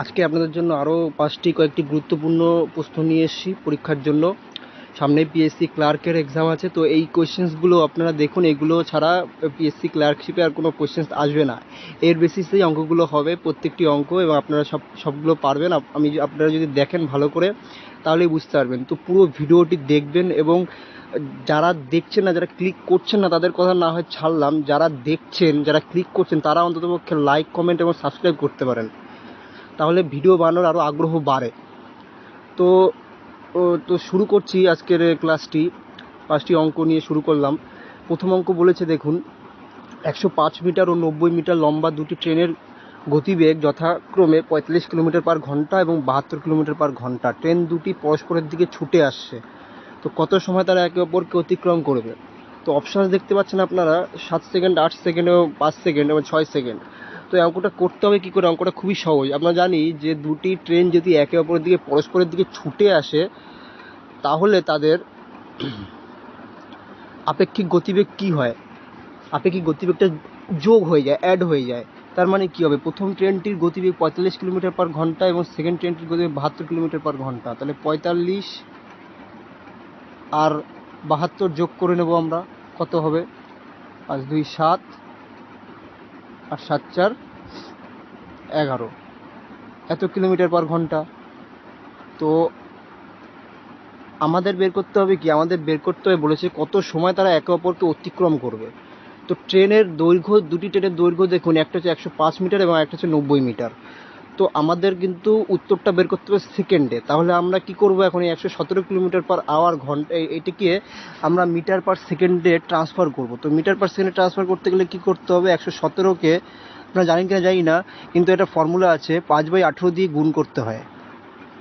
আজকে আপনাদের জন্য আরও কয়েকটি গুরুত্বপূর্ণ প্রশ্ন নিয়ে এসেছি পরীক্ষার জন্য। সামনে পিএসসি ক্লার্কের এক্সাম আছে, তো এই কোয়েশ্চেন্সগুলো আপনারা দেখুন। এগুলো ছাড়া পিএসসি ক্লার্কশিপে আর কোনো কোয়েশ্চেন্স আসবে না। এর বেসিসেই অঙ্কগুলো হবে, প্রত্যেকটি অঙ্ক, এবং আপনারা সবগুলো পারবেন। আপনারা যদি দেখেন ভালো করে তাহলেই বুঝতে পারবেন। তো পুরো ভিডিওটি দেখবেন, এবং যারা দেখছেন না, যারা ক্লিক করছেন না, তাদের কথা না হয় ছাড়লাম, যারা দেখছেন, যারা ক্লিক করছেন, তারা অন্ততপক্ষে লাইক, কমেন্ট এবং সাবস্ক্রাইব করতে পারেন, তাহলে ভিডিও বানানোর আরও আগ্রহ বাড়ে। তো তো শুরু করছি আজকের ক্লাসটি। 5টি অঙ্ক নিয়ে শুরু করলাম। প্রথম অঙ্ক বলেছে, দেখুন, 105 মিটার ও 90 মিটার লম্বা দুটি ট্রেনের গতিবেগ যথাক্রমে 45 কিলোমিটার পার ঘন্টা এবং 72 কিলোমিটার পার ঘন্টা। ট্রেন দুটি পরস্পরের দিকে ছুটে আসছে। তো কত সময় তারা একে অপরকে অতিক্রম করবে? তো অপশানস দেখতে পাচ্ছেন আপনারা, 7 সেকেন্ড, 8 সেকেন্ড এবং 5 সেকেন্ড এবং 6 সেকেন্ড। তো এই অঙ্কটা করতে হবে কী করে? অঙ্কটা খুবই সহজ। আমরা জানি যে দুটি ট্রেন যদি একে অপরের দিকে পরস্পরের দিকে ছুটে আসে, তাহলে তাদের আপেক্ষিক গতিবেগ কী হয়? আপেক্ষিক গতিবেগটা যোগ হয়ে যায়, অ্যাড হয়ে যায়। তার মানে কী হবে? প্রথম ট্রেনটির গতিবেগ 45 কিলোমিটার পার ঘন্টা এবং সেকেন্ড ট্রেনটির গতিবেগ 72 কিলোমিটার পার ঘন্টা। তাহলে 45 আর 72 যোগ করে নেব আমরা। কত হবে? 5 2 7 আর 7 4 11, এত কিলোমিটার পার ঘন্টা। তো আমাদের বের করতে হবে কি? আমাদের বের করতে হবে বলেছে কত সময় তারা একে অপরকে অতিক্রম করবে। তো ট্রেনের দৈর্ঘ্য, দুটি ট্রেনের দৈর্ঘ্য দেখুন, একটা হচ্ছে 105 মিটার এবং একটা হচ্ছে 90 মিটার। তো আমাদের কিন্তু উত্তরটা বের করতে হবে সেকেন্ডে। তাহলে আমরা কি করব? এখন এই 117 কিলোমিটার পার আওয়ার ঘন্টা, এটিকে আমরা মিটার পার সেকেন্ডে ট্রান্সফার করব। তো মিটার পার সেকেন্ডে ট্রান্সফার করতে গেলে কী করতে হবে? 117কে আপনারা জানেন কিনা জানি না, কিন্তু এটা ফর্মুলা আছে, 5/18 দিয়ে গুণ করতে হয়।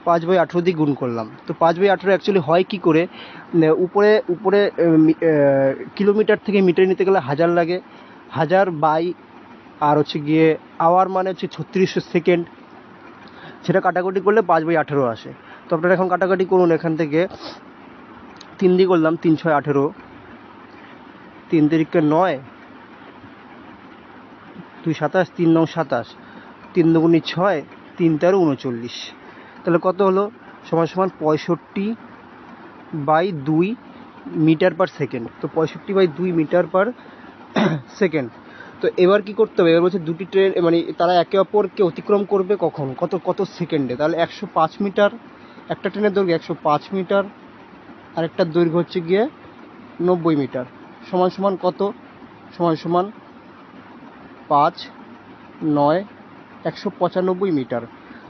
5/18 দিয়ে গুণ করলাম। তো 5/18 অ্যাকচুয়ালি হয় কী করে? উপরে উপরে কিলোমিটার থেকে মিটার নিতে গেলে 1000 লাগে। 1000 বাই আর হচ্ছে গিয়ে আওয়ার মানে হচ্ছে 3600 সেকেন্ড। সেটা কাটাকুটি করলে 5/18 আসে। তো আপনারা এখন কাটাকাটি করুন। এখান থেকে 3 দিয়ে করলাম, 3 6 18, 3 তিরিকে 9, 2 27, 3 9 27, 3 দুগুণে 6, 3 13 39। তাহলে কত হলো? সমান সমান 65/2 মিটার পার সেকেন্ড। তো 65/2 মিটার পার সেকেন্ড। তো এবার কি করতে হবে? এবার বলছে দুটি ট্রেন, মানে তারা একে অপরকে অতিক্রম করবে কখন, কত কত সেকেন্ডে। তাহলে 105 মিটার, একটা ট্রেনের দৈর্ঘ্য 105 মিটার, আরেকটার দৈর্ঘ্য হচ্ছে গিয়ে 90 মিটার। সমান সমান কত? সমান সমান 5 9 195 মিটার।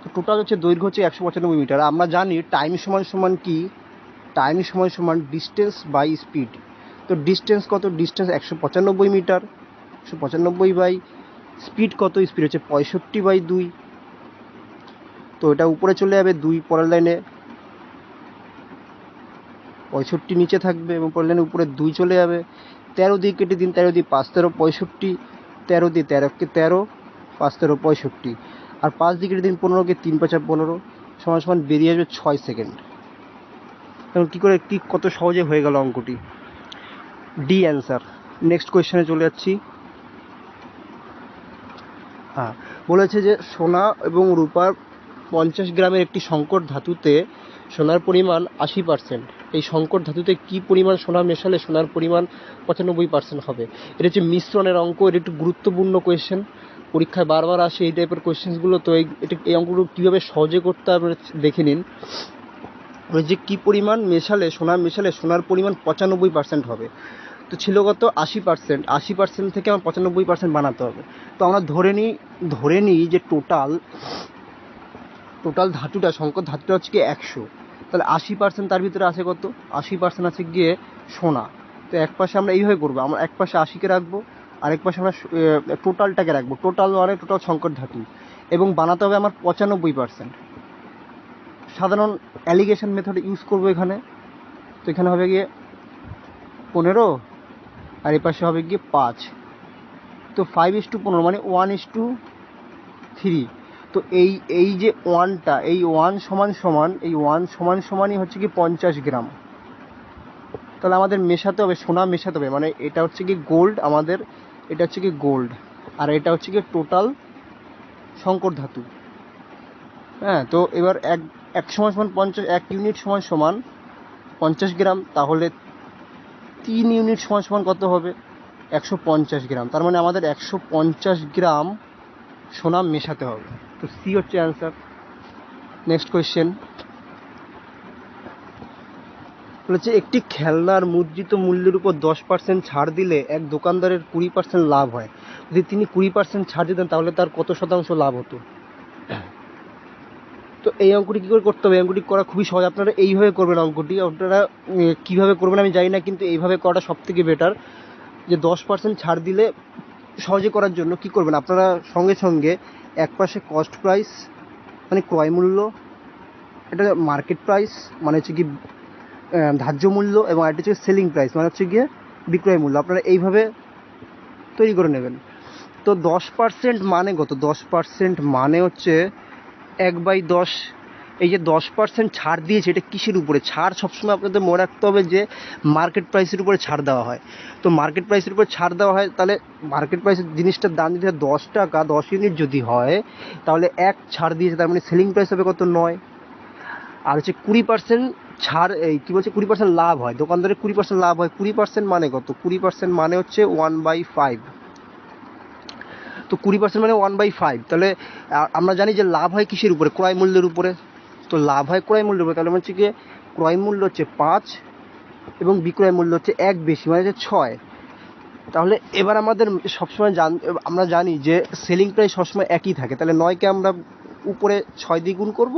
তো টোটাল হচ্ছে দৈর্ঘ্য হচ্ছে 195 মিটার। আমরা জানি টাইম সমান সমান কি? টাইম সমান সমান ডিস্টেন্স বাই স্পিড। তো ডিস্টেন্স কত? Distance 195 metre. 195 বাই স্পিড কত? স্পিড হচ্ছে 65/2। তো এটা উপরে চলে যাবে, 2 পরের লাইনে, 65 নিচে থাকবে এবং পরের লাইনে উপরে 2 চলে যাবে। 13 দিয়ে কেটে দিন, 13 দিয়ে 5 13 65, 13 দিয়ে 13কে 13, 5 13 65, আর 5 দিয়ে কেটে দিন 15কে 3 5 15, সমান সমান বেরিয়ে আসবে 6 সেকেন্ড। এখন কী করে, কি কত সহজে হয়ে গেল অঙ্কটি। D answer. নেক্সট কোয়েশ্চেনে চলে যাচ্ছি। হ্যাঁ, বলেছে যে সোনা এবং রূপার 50 গ্রামের একটি সংকর ধাতুতে সোনার পরিমাণ 80%। এই সংকর ধাতুতে কি পরিমাণ সোনা মেশালে সোনার পরিমাণ 95% হবে? এটা হচ্ছে মিশ্রণের অঙ্ক। এটা একটু গুরুত্বপূর্ণ কোয়েশ্চেন, পরীক্ষায় বারবার আসে এই টাইপের কোয়েশ্চেনগুলো। তো এই অঙ্কগুলো কীভাবে সহজে করতে হবে দেখে নিন। ওই যে কী পরিমাণ মেশালে, সোনা মেশালে সোনার পরিমাণ 95% হবে। তো ছিল কত? 80%। 80% থেকে আমার 95% বানাতে হবে। তো আমরা ধরে নিই যে টোটাল ধাতুটা, সংকর ধাতুটা হচ্ছে কি 100। তাহলে 80% তার ভিতরে আছে কত? 80% আছে গিয়ে সোনা। তো এক পাশে আমরা এইভাবে করবো, আমরা এক পাশে 80কে রাখবো, আরেক পাশে আমরা টোটালটাকে রাখবো। টোটাল মানে টোটাল সংকর ধাতু, এবং বানাতে হবে আমার 95%। সাধারণ অ্যালিগেশন মেথড ইউজ করবো এখানে। তো এখানে হবে গিয়ে 15, আর এ পাশে হবে গিয়ে 5। তো 5:15 মানে 1:3। তো এই যে ওয়ানটা, এই ওয়ান সমান সমান, এই ওয়ান সমান সমানই হচ্ছে কি 50 গ্রাম। তাহলে আমাদের মেশাতে হবে, সোনা মেশাতে হবে, মানে এটা হচ্ছে কি গোল্ড আমাদের, এটা হচ্ছে কি গোল্ড, আর এটা হচ্ছে কি টোটাল সংকর ধাতু। হ্যাঁ, তো এবার এক সময় সমান 50, 1 ইউনিট সময় সমান 50 গ্রাম, তাহলে 3 ইউনিট সমান সমান কত হবে? 150 গ্রাম। তার মানে আমাদের 150 গ্রাম সোনা মেশাতে হবে। তো সি হচ্ছে অ্যান্সার। নেক্সট কোয়েশ্চেন বলেছে, একটি খেলনার মুদ্রিত মূল্যের উপর 10% ছাড় দিলে এক দোকানদারের 20% লাভ হয়। যদি তিনি 20% ছাড় দিতেন তাহলে তার কত শতাংশ লাভ হতো? তো এই অঙ্কটি কী করে করতে হবে? অঙ্কটি করা খুবই সহজ। আপনারা এইভাবে করবেন অঙ্কটি। আপনারা কীভাবে করবেন আমি জানি না, কিন্তু এইভাবে করাটা সবথেকে বেটার। যে 10% ছাড় দিলে সহজে করার জন্য কী করবেন, আপনারা সঙ্গে সঙ্গে একপাশে কস্ট প্রাইস মানে ক্রয় মূল্য, এটা মার্কেট প্রাইস মানে হচ্ছে কি ধার্য মূল্য, এবং এটা হচ্ছে সেলিং প্রাইস মানে হচ্ছে গিয়ে বিক্রয় মূল্য, আপনারা এইভাবে তৈরি করে নেবেন। তো 10% মানে কত? 10% মানে হচ্ছে 1/10। এই যে 10% ছাড় দিয়েছে, এটা কিসের উপরে ছাড়? সবসময় আপনাদের মনে রাখতে হবে যে মার্কেট প্রাইসের উপরে ছাড় দেওয়া হয়। তো মার্কেট প্রাইসের উপরে ছাড় দেওয়া হয়, তাহলে মার্কেট প্রাইসের জিনিসটার দাম যদি 10 টাকা, 10 ইউনিট যদি হয়, তাহলে 1 ছাড় দিয়েছে, তার মানে সেলিং প্রাইস হবে কত? 9। আর হচ্ছে 20% ছাড়, এই কী বলছে, 20% লাভ হয়, দোকানদারের 20% লাভ হয়। 20% মানে কত? 20% মানে হচ্ছে 1/5। তো 20% মানে 1/5। তাহলে আমরা জানি যে লাভ হয় কিসের উপরে? ক্রয় মূল্যের উপরে। তো লাভ হয় ক্রয় মূল্যের উপরে, তাহলে হচ্ছে কি ক্রয় মূল্য হচ্ছে 5 এবং বিক্রয় মূল্য হচ্ছে 1 বেশি মানে হচ্ছে 6। তাহলে এবার আমাদের সবসময় আমরা জানি যে সেলিং প্রাইস সবসময় একই থাকে। তাহলে 9কে আমরা উপরে 6 দিয়ে গুণ করব,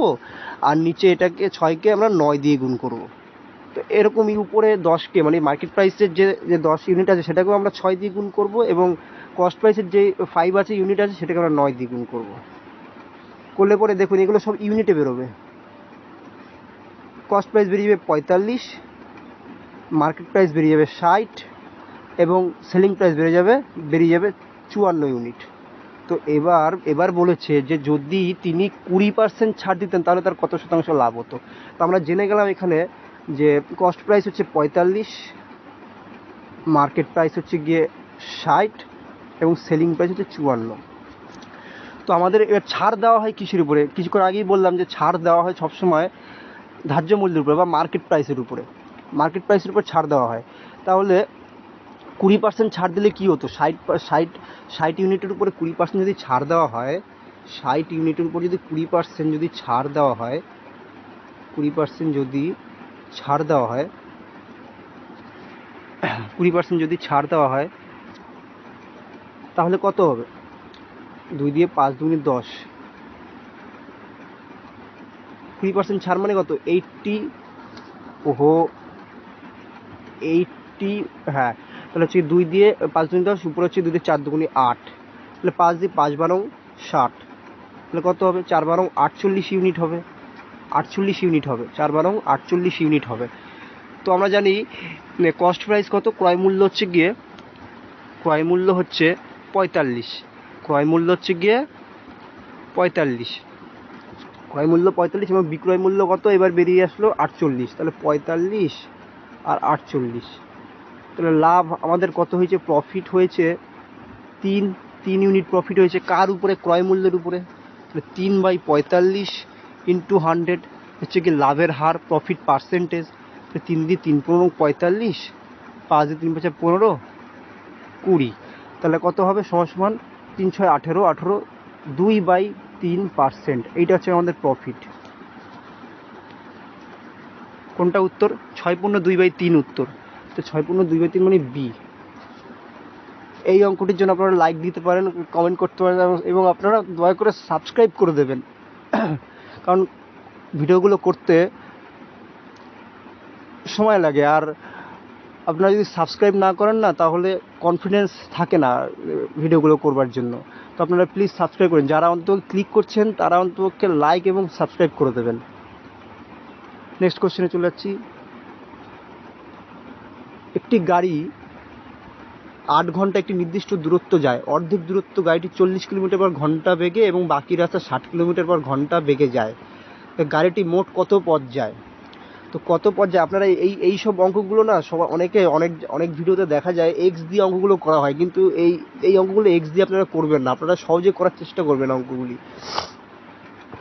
আর নিচে এটাকে 6কে আমরা 9 দিয়ে গুণ করব। তো এরকমই উপরে 10কে মানে মার্কেট প্রাইসের যে 10 ইউনিট আছে সেটাকেও আমরা 6 দিয়ে গুণ করব, এবং কস্ট প্রাইসের যে 5 আছে ইউনিট আছে সেটাকে আমরা 9 দিয়ে গুণ করব। করলে পরে দেখুন এগুলো সব ইউনিটে বেরোবে। কস্ট প্রাইস বেরিয়ে যাবে 45, মার্কেট প্রাইস বেরিয়ে যাবে 60, এবং সেলিং প্রাইস বেরিয়ে যাবে 54 ইউনিট। তো এবার বলেছে যে যদি তিনি 20% ছাড় দিতেন তাহলে তার কত শতাংশ লাভ হতো। তো আমরা জেনে গেলাম এখানে যে কস্ট প্রাইস হচ্ছে 45, মার্কেট প্রাইস হচ্ছে গিয়ে 60, এবং সেলিং প্রাইস হচ্ছে 54। তো আমাদের এবার ছাড় দেওয়া হয় কিসের উপরে? কিছুক্ষণ আগেই বললাম যে ছাড় দেওয়া হয় সবসময় ধার্য মূল্যের উপরে বা মার্কেট প্রাইসের উপরে। মার্কেট প্রাইসের উপর ছাড় দেওয়া হয়। তাহলে 20% ছাড় দিলে কী হতো? 60 ইউনিটের উপরে 20% যদি ছাড় দেওয়া হয়, 60 ইউনিটের উপর যদি 20% যদি ছাড় দেওয়া হয়, 20% যদি ছাড় দেওয়া হয়, 20% যদি ছাড় দেওয়া হয়, তাহলে কত হবে? 2 দিয়ে 5 দুগুণে 10। 20% ছাড় মানে কত? 80। ওহো, 80। হ্যাঁ, তাহলে হচ্ছে 2 দিয়ে 5 দুগুণে 10, উপরে হচ্ছে 2 দিয়ে 4 দুগুণে 8। তাহলে 5 দিয়ে 5 বারং 60। তাহলে কত হবে? 4 বারং 48 ইউনিট হবে। 48 ইউনিট হবে, 4 বারং 48 ইউনিট হবে। তো আমরা জানি কস্ট প্রাইস কত? ক্রয় মূল্য হচ্ছে গিয়ে 45। ক্রয় মূল্য হচ্ছে গিয়ে 45। ক্রয় মূল্য 45 এবং বিক্রয় মূল্য কত? এবার বেরিয়ে আসলো 48। তাহলে 45 আর 48, তাহলে লাভ আমাদের কত হয়েছে? প্রফিট হয়েছে 3 ইউনিট প্রফিট হয়েছে। কার উপরে? ক্রয় মূল্যের উপরে। তাহলে 3/45 ইন্টু 100 হচ্ছে কি লাভের হার, প্রফিট পার্সেন্টেজ। 3 দিয়ে 3 15 45, 5 দিয়ে 3 5 15, 20। তাহলে কত হবে? সমান 3 6 18, 18 2/3%। এইটা হচ্ছে আমাদের প্রফিট। কোনটা উত্তর? 6/2/3 উত্তর। তো 6/2/3 মানে বি। এই অঙ্কটির জন্য আপনারা লাইক দিতে পারেন, কমেন্ট করতে পারেন, এবং আপনারা দয়া করে সাবস্ক্রাইব করে দেবেন, কারণ ভিডিওগুলো করতে সময় লাগে। আর আপনারা যদি সাবস্ক্রাইব না করেন না, তাহলে কনফিডেন্স থাকে না ভিডিওগুলো করবার জন্য। তো আপনারা প্লিজ সাবস্ক্রাইব করেন। যারা অন্তত ক্লিক করছেন তারা অন্তত লাইক এবং সাবস্ক্রাইব করে দেবেন। নেক্সট কোশ্চেনে চলে যাচ্ছি। একটি গাড়ি 8 ঘন্টা একটি নির্দিষ্ট দূরত্ব যায়। অর্ধেক দূরত্ব গাড়িটি 40 কিলোমিটার/ঘন্টা বেগে এবং বাকি রাস্তা 60 কিলোমিটার/ঘন্টা বেগে যায়। গাড়িটি মোট কত পথ যায়? তো কত পথ যায়, আপনারা এই সব অঙ্কগুলো না সবাই অনেক ভিডিওতে দেখা যায় এক্স দিয়ে অঙ্কগুলো করা হয়, কিন্তু এই অঙ্কগুলো এক্স দিয়ে আপনারা করবেন না। আপনারা সহজে করার চেষ্টা করবেন অঙ্কগুলি।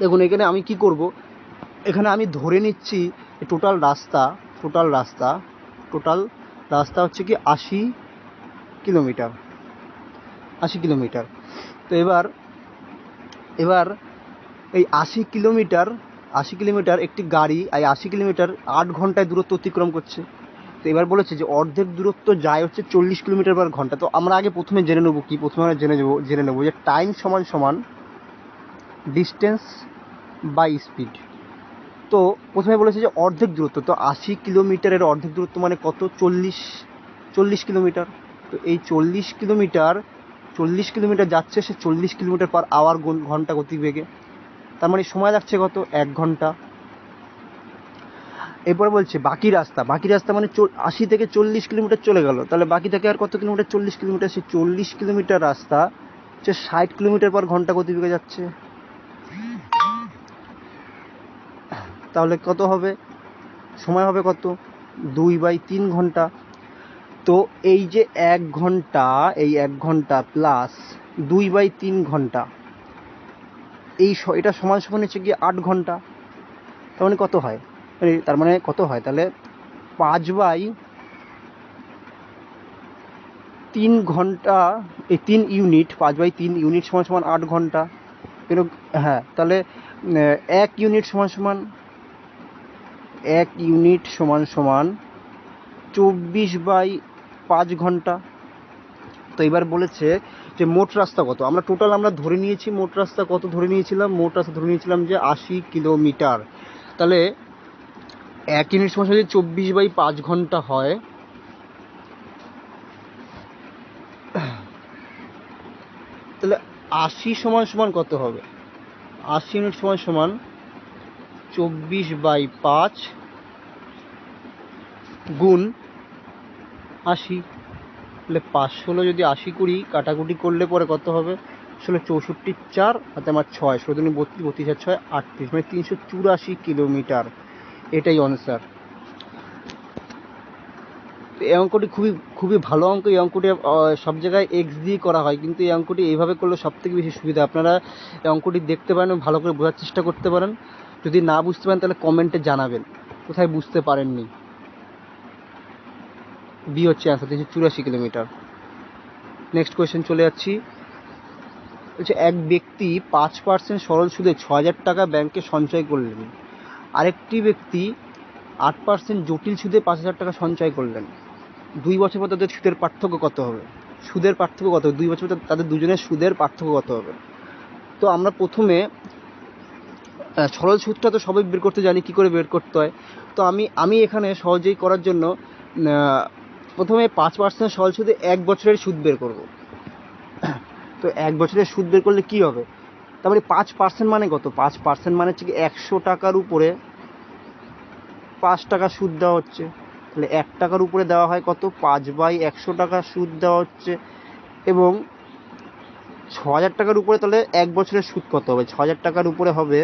দেখুন এখানে আমি কি করব, এখানে আমি ধরে নিচ্ছি টোটাল রাস্তা টোটাল রাস্তা হচ্ছে কি 80 কিলোমিটার, 80 কিলোমিটার। তো এবার এই 80 কিলোমিটার একটি গাড়ি এই 80 কিলোমিটার 8 ঘন্টায় দূরত্ব অতিক্রম করছে। তো এবার বলেছে যে অর্ধেক দূরত্ব যায় হচ্ছে 40 কিলোমিটার/ঘন্টা। তো আমরা আগে প্রথমে জেনে নেবো কি, প্রথমে আমরা জেনে নেবো যে টাইম সমান সমান ডিস্টেন্স বাই স্পিড। তো প্রথমে বলেছে যে অর্ধেক দূরত্ব, তো 80 কিলোমিটারের অর্ধেক দূরত্ব মানে কত, 40 কিলোমিটার। তো এই 40 কিলোমিটার যাচ্ছে সে 40 কিলোমিটার/আওয়ার ঘন্টা গতিবেগে, তার মানে সময় লাগছে কত, 1 ঘন্টা। এরপরে বলছে বাকি রাস্তা মানে 80 থেকে 40 কিলোমিটার চলে গেল, তাহলে বাকি থাকে আর কত কিলোমিটার, 40 কিলোমিটার। সেই 40 কিলোমিটার রাস্তা হচ্ছে 60 কিলোমিটার/ঘন্টা গতিবেগে যাচ্ছে। তাহলে কত হবে, সময় হবে কত, 2/3 ঘন্টা। তো এই যে 1 ঘন্টা, এই 1 ঘন্টা প্লাস 2/3 ঘন্টা, এটা সমান সমান হচ্ছে কি 8 ঘন্টা। তার মানে কত হয়, তাহলে 5/3 ঘন্টা, এই 3 ইউনিট, 5/3 ইউনিট সমান সমান 8 ঘন্টা। হ্যাঁ, তাহলে 1 ইউনিট সমান 24/5 ঘন্টা। তো এবার বলেছে যে মোট রাস্তা কত, আমরা ধরে নিয়েছি মোট রাস্তা কত ধরে নিয়েছিলাম যে 80 কিলোমিটার। তাহলে 1 ইউনিট সমান যদি 24/5 ঘন্টা হয়, তাহলে 80 সমান সমান কত হবে, 80 ইউনিট সমান সমান 24/5 গুণ 80। তাহলে 516 যদি 80 করি, কাটাকুটি করলে পরে কত হবে, 16 64 4 হাতে আমার 6, 16 32 32 আর 6 38, মানে 384 কিলোমিটার। এটাই অনসার। এই অঙ্কটি খুবই ভালো অঙ্ক। এই অঙ্কটি সব জায়গায় এক্স দিয়ে করা হয়, কিন্তু এই অঙ্কটি এইভাবে করলে সব থেকে বেশি সুবিধা। আপনারা এই অঙ্কটি দেখতে পারেন, ভালো করে বোঝার চেষ্টা করতে পারেন। যদি না বুঝতে পারেন তাহলে কমেন্টে জানাবেন কোথায় বুঝতে পারেননি। বি হচ্ছে অ্যান্সার, 384 কিলোমিটার। নেক্সট কোয়েশ্চেন চলে যাচ্ছি। বলছে এক ব্যক্তি 5% সরল সুদে 6,000 টাকা ব্যাংকে সঞ্চয় করলেন, আরেকটি ব্যক্তি 8% জটিল সুদে 5,000 টাকা সঞ্চয় করলেন। 2 বছর পর তাদের সুদের পার্থক্য কত হবে? 2 বছর পর তাদের দুজনের সুদের পার্থক্য কত হবে? তো আমরা প্রথমে সরল সুদটা তো সবাই বের করতে জানি, কী করে বের করতে হয়। তো আমি এখানে সহজেই করার জন্য প্রথমে 5% সরল সুদে 1 বছরের সুদ বের করব। তো 1 বছরের সুদ বের করলে কি হবে, তারপরে 5% মানে কত, 5% মানে হচ্ছে কি 100 টাকার উপরে 5 টাকা সুদ দেওয়া হচ্ছে। তাহলে 1 টাকার উপরে দেওয়া হয় কত, 5/100 টাকা সুদ দেওয়া হচ্ছে। এবং 6,000 টাকার উপরে তাহলে 1 বছরের সুদ কত হবে, 6,000 টাকার উপরে হবে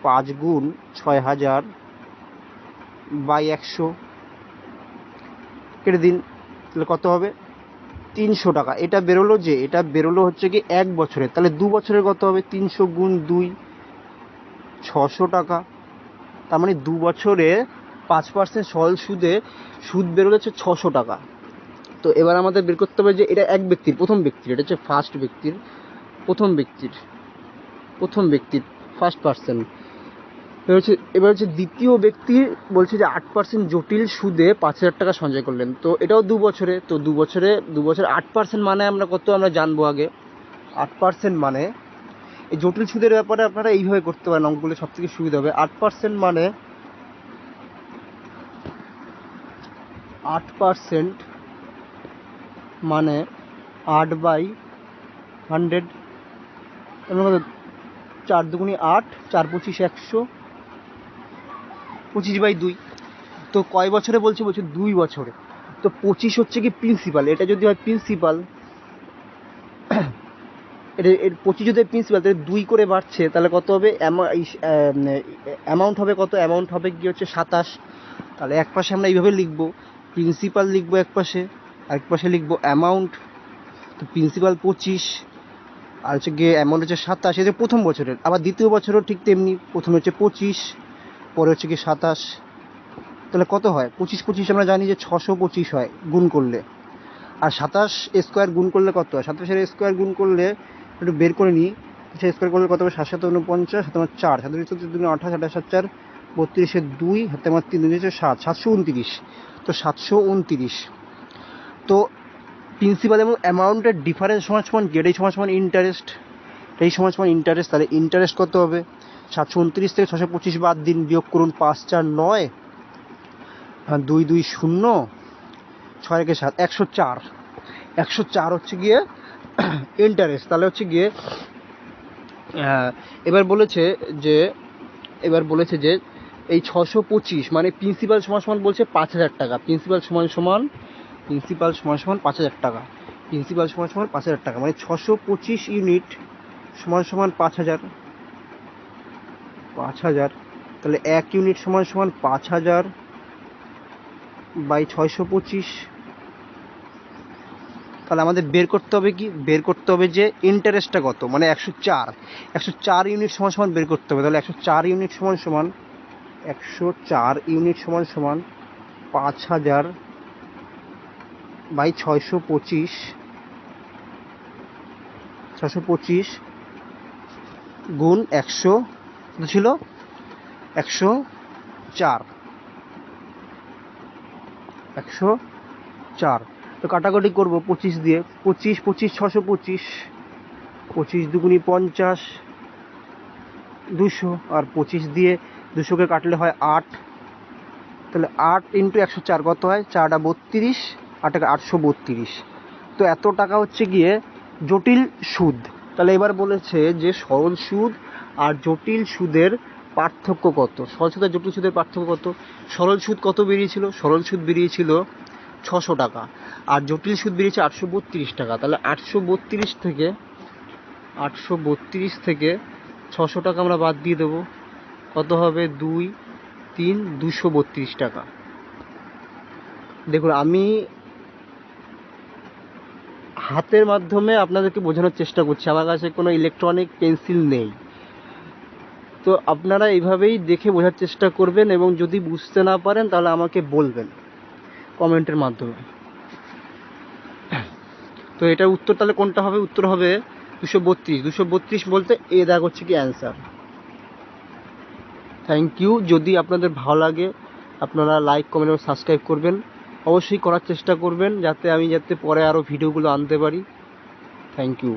5 গুণ 6,000/100, কেটে দিন, তাহলে কত হবে, 300 টাকা। এটা বেরোলো হচ্ছে কি 1 বছরের, তাহলে 2 বছরের কত হবে, 300 গুণ 2, 600 টাকা। তার মানে 2 বছরে 5% সরল সুদে সুদ বেরোলো হচ্ছে 600 টাকা। তো এবার আমাদের বের করতে হবে যে এটা প্রথম ব্যক্তির, এটা হচ্ছে প্রথম ব্যক্তির ফার্স্ট পার্সন। এবার হচ্ছে দ্বিতীয় ব্যক্তি বলছে যে 8% জটিল সুদে 5,000 টাকা সঞ্চয় করলেন। তো এটাও 2 বছরে। তো 2 বছরে 8% মানে আমরা কত আমরা জানবো আগে। 8% মানে এই জটিল সুদের ব্যাপারে আপনারা এইভাবে করতে পারেন, অঙ্কগুলো সব থেকে সুবিধা হবে। 8% মানে 8/100, 4 দুগুণি 8, 4 25 100, 25/2। তো কয় বছরে বলছে 2 বছরে। তো 25 হচ্ছে কি প্রিন্সিপাল, এটা যদি হয় প্রিন্সিপাল, এটা 25 যদি প্রিন্সিপাল, তাহলে 2 করে বাড়ছে, তাহলে কত হবে, অ্যামাউন্ট হবে কত, অ্যামাউন্ট হবে কি হচ্ছে 27। তাহলে এক পাশে আমরা এইভাবে লিখবো, প্রিন্সিপাল লিখবো এক পাশে, আরেক পাশে লিখবো অ্যামাউন্ট। তো প্রিন্সিপাল 25 আর হচ্ছে গিয়ে অ্যামাউন্ট হচ্ছে 27, এটা প্রথম বছরের। আবার দ্বিতীয় বছরও ঠিক তেমনি, প্রথমে হচ্ছে 25, পরে হচ্ছে গিয়ে 27। তাহলে কত হয়? 25 আমরা জানি যে 625 হয় গুণ করলে। আর 27 স্কোয়ার গুণ করলে কত হয়? 27-এর স্কোয়ার গুণ করলে একটু বের করে নিই, সে স্কোয়ার করলে কত হবে? 7 7 49, 7 4, 7 2 28, 28 7 4 32, 2 হাতে আমার 3 2 7, 729। তো 729। তো প্রিন্সিপাল এবং অ্যামাউন্টের ডিফারেন্স সমান সমান কি? এটাই সমান সমান ইন্টারেস্ট, এই সমান সমান ইন্টারেস্ট। তাহলে ইন্টারেস্ট কত হবে? 729 থেকে 625 বাদ দিন, বিয়োগ করুন। 5 4 9, 2 2 0, 6 1 7, 104। 104 হচ্ছে গিয়ে ইন্টারেস্ট। তাহলে হচ্ছে গিয়ে এবার বলেছে যে এই 625 মানে প্রিন্সিপাল সমান সমান বলছে 5000 টাকা। প্রিন্সিপাল সমান সমান 5000 টাকা। প্রিন্সিপাল সমান সমান 5000 টাকা, মানে 625 ইউনিট সমান সমান 5000। তাহলে 1 ইউনিট সমান সমান 5000 বাই 625। তাহলে আমাদের বের করতে হবে কি? বের করতে হবে যে ইন্টারেস্টটা কত, মানে 104 ইউনিট সমান সমান বের করতে হবে। তাহলে 104 ইউনিট সমান সমান 5000 বাই 625 গুণ 100 ছিল 104। তো কাটাকাটি করবো 25 দিয়ে। 25 25 625, 25 দুগুণি 50, 200। আর 25 দিয়ে 200কে কাটলে হয় 8। তাহলে 8 ইন্টু 104 কত হয়? 4 32, 8 832। তো এত টাকা হচ্ছে গিয়ে জটিল সুদ। তাহলে এবার বলেছে যে সরল সুদ আর জটিল সুদের পার্থক্য কত? সরল সুদ আর জটিল সুদের পার্থক্য কত? সরল সুদ কত বেরিয়েছিল? সরল সুদ বেরিয়েছিল 600 টাকা, আর জটিল সুদ বেরিয়েছে 832 টাকা। তাহলে 832 থেকে 600 টাকা আমরা বাদ দিয়ে দেবো। কত হবে? 2 3 232 টাকা। দেখুন, আমি হাতের মাধ্যমে আপনাদেরকে বোঝানোর চেষ্টা করছি, আমার কাছে কোনো ইলেকট্রনিক পেন্সিল নেই। তো আপনারা এইভাবেই দেখে বোঝার চেষ্টা করবেন, এবং যদি বুঝতে না পারেন তাহলে আমাকে বলবেন কমেন্টের মাধ্যমে। তো এটার উত্তর তাহলে কোনটা হবে? উত্তর হবে 232। 232 বলতে এ দাগ হচ্ছে কি অ্যান্সার। Thank you. যদি আপনাদের ভালো লাগে আপনারা লাইক, কমেন্ট এবং সাবস্ক্রাইব করবেন। অবশ্যই করার চেষ্টা করবেন যাতে পরে আরও ভিডিওগুলো আনতে পারি। Thank you.